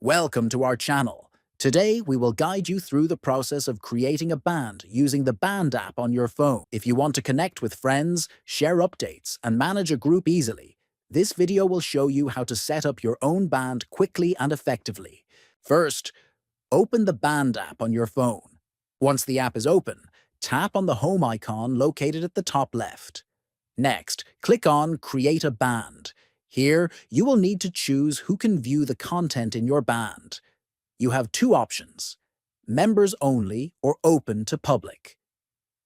Welcome to our channel. Today, we will guide you through the process of creating a band using the Band app on your phone. If you want to connect with friends, share updates, and manage a group easily, this video will show you how to set up your own band quickly and effectively. First, open the Band app on your phone. Once the app is open, tap on the home icon located at the top left. Next, click on Create a Band. Here, you will need to choose who can view the content in your band. You have two options: Members Only or Open to Public.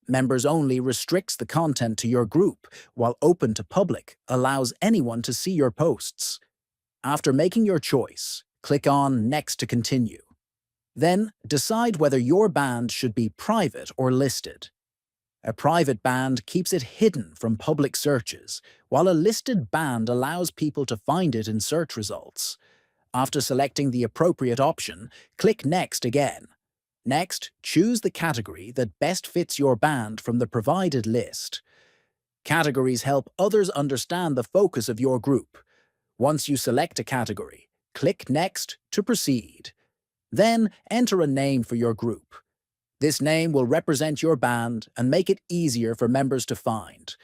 Members Only restricts the content to your group, while Open to Public allows anyone to see your posts. After making your choice, click on Next to continue. Then, decide whether your band should be private or listed. A private band keeps it hidden from public searches, while a listed band allows people to find it in search results. After selecting the appropriate option, click Next again. Next, choose the category that best fits your band from the provided list. Categories help others understand the focus of your group. Once you select a category, click Next to proceed. Then, enter a name for your group. This name will represent your band and make it easier for members to find.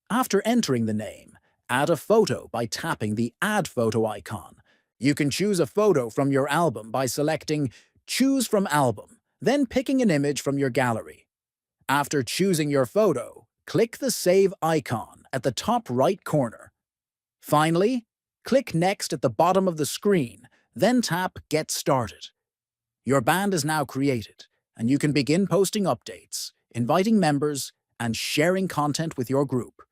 After entering the name, add a photo by tapping the Add Photo icon. You can choose a photo from your album by selecting Choose from Album, then picking an image from your gallery. After choosing your photo, click the Save icon at the top right corner. Finally, click Next at the bottom of the screen, then tap Get Started. Your band is now created, and you can begin posting updates, inviting members, and sharing content with your group.